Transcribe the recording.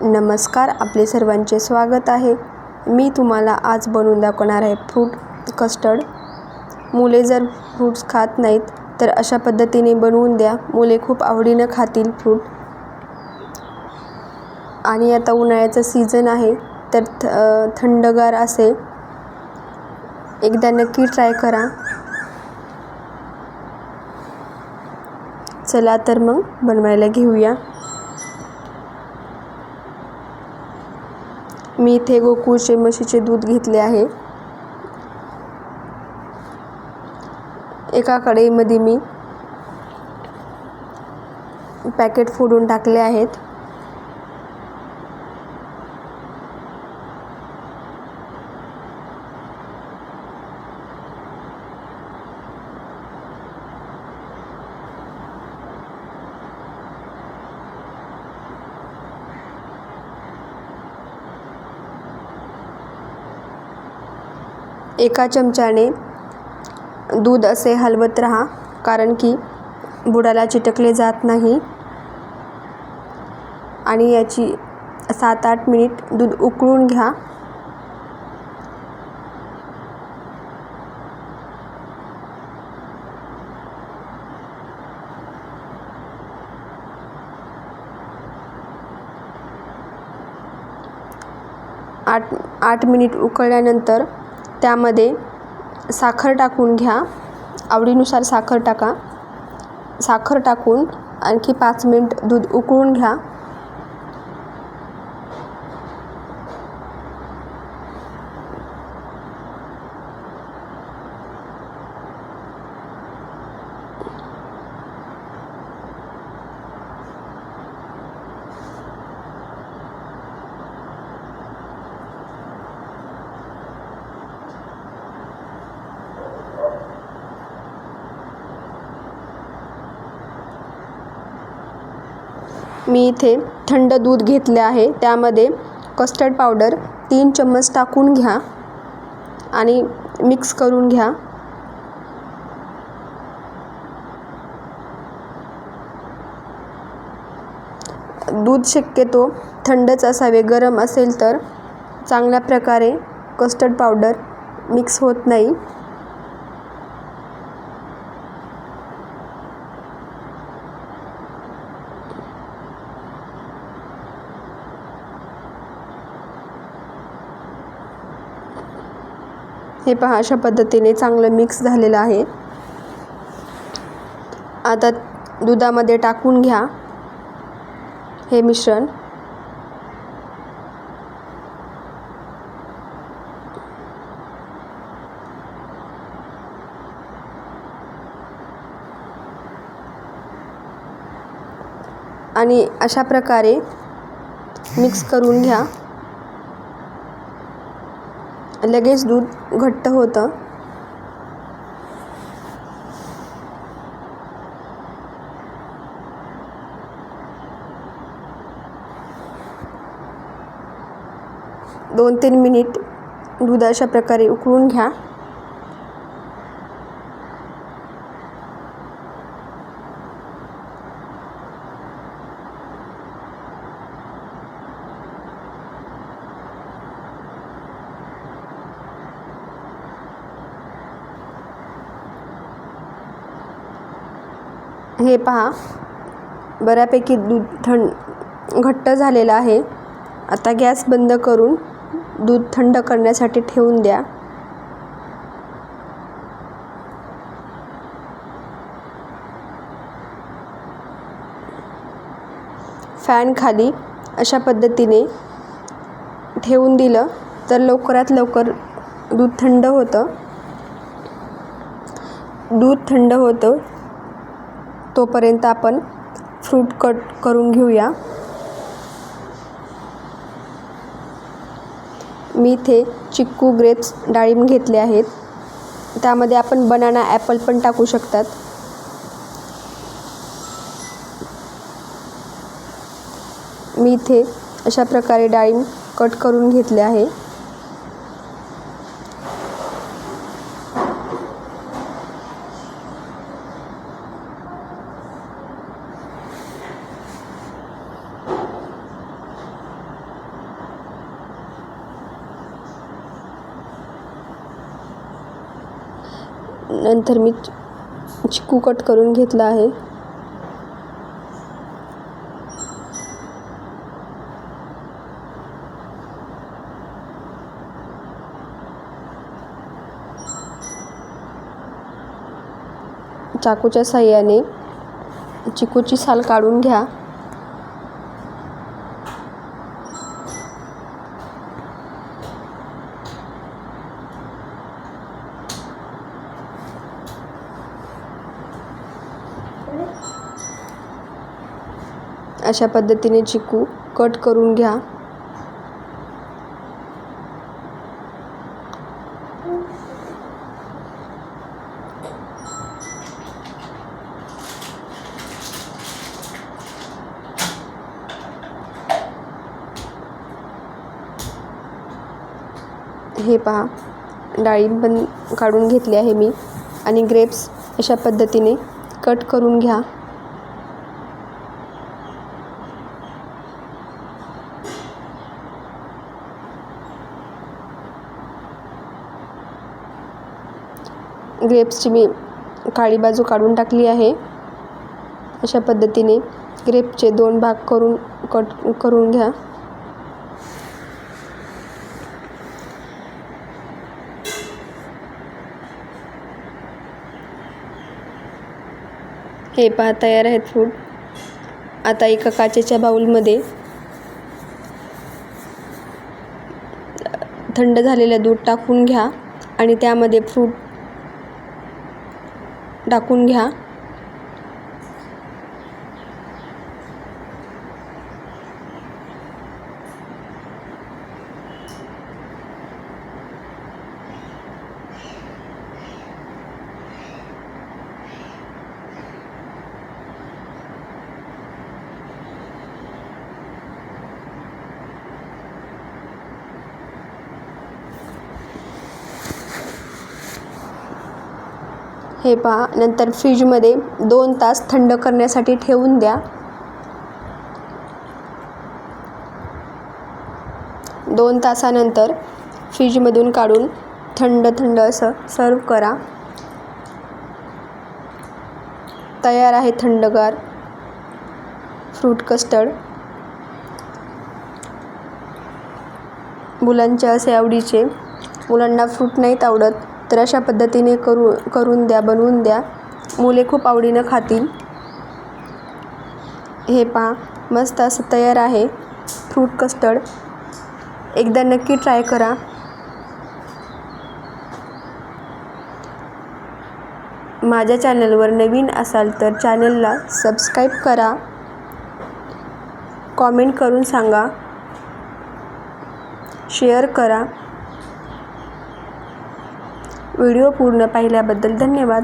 नमस्कार, आपले सर्वांचे स्वागत आहे. मी तुम्हाला आज बनवून दाखवणार आहे फ्रूट कस्टर्ड. मुले जर फ्रूट्स खात नाहीत तर अशा पद्धतीने बनवून द्या. मुले खूप आवडीनं खातील फ्रूट. आणि आता उन्हाळ्याचा सीझन आहे तर थंडगार असे एकदा नक्की ट्राय करा. चला तर मग बनवायला घेऊया. मी इथे गोकुळचे म्हशीचे दूध घेतले आहे. एका कढईमध्ये मी पॅकेट फोडून टाकले आहेत. एका चमच्याने दूध असे हलवत राहा, कारण की बुडाला चिटकले जात नाही. आणि याची 7-8 मिनिट दूध उकळून घ्या. आठ मिनिट उकळल्यानंतर त्यामध्ये साखर टाकून घ्या. आवडीनुसार साखर टाका. साखर टाकून आणखी 5 मिनिट दूध उकळून घ्या. मी इथे थंड दूध घेतले आहे. त्यामध्ये कस्टर्ड पावडर 3 चम्मच टाकून घ्या आणि मिक्स करून घ्या. दूध शक्यतो थंडच असावे. गरम असेल तर चांगल्या प्रकारे कस्टर्ड पावडर मिक्स होत नाही. हे पहा, अशा पद्धतीने चांगलं मिक्स झालेलं आहे. आता दुधामध्ये टाकून घ्या हे मिश्रण. आणि अशा प्रकारे मिक्स करून घ्या. लगेच दूध घट्ट होतं. दोन 3 मिनिट दूध अशा प्रकारे उकळून घ्या. हे पहा, बऱ्यापैकी दूध घट्ट झालेलं आहे. आता गॅस बंद करून दूध थंड करण्यासाठी ठेवून द्या. फॅन खाली अशा पद्धतीने ठेवून दिलं तर लवकरात लवकर दूध थंड होतं. दूध थंड होतं तोपर्यंत आपण फ्रूट कट करून घेऊया. मी इथे चिक्कू, ग्रेप्स, डाळिंब घेतले आहेत. त्यामध्ये आपण बनाना, ॲपल पण टाकू शकतात. मी इथे अशा प्रकारे डाळिंब कट करून घेतले आहे. नंतर मी चिकू कट करून घेतला आहे. चाकूच्या साहाय्याने चिकूची साल काढून घ्या. अशा पद्धतीने चिकू कट करून घ्या. हे पहा, डाळिंब पण काढून घेतली आहे मी आणि ग्रेप्स अशा पद्धतीने कट करून घ्या. ग्रेप्सची मी काळी बाजू काढून टाकली आहे. अशा पद्धतीने ग्रेपचे 2 भाग कट करून घ्या. हे पहा, तयार आहेत फ्रूट. आता एका काचेच्या बाउलमध्ये थंड झालेलं दूध टाकून घ्या आणि त्यामध्ये फ्रूट टाकून घ्या. हे पहा, नंतर फ्रीजमध्ये 2 तास थंड करण्यासाठी ठेवून द्या. 2 तासानंतर फ्रीजमधून काढून थंड असं सर्व करा. तयार आहे थंडगार फ्रूट कस्टर्ड. मुलांच्या असे आवडीचे. मुलांना फ्रूट नाहीत आवडत तर अशा पद्धतीने बनवून द्या. मुले खूप आवडीनं खातील. हे पहा, मस्त असं तयार आहे फ्रूट कस्टर्ड. एकदा नक्की ट्राय करा. माझ्या चॅनलवर नवीन असाल तर चॅनलला सबस्क्राईब करा. कॉमेंट करून सांगा. शेअर करा. व्हिडिओ पूर्ण पाहिल्याबद्दल धन्यवाद.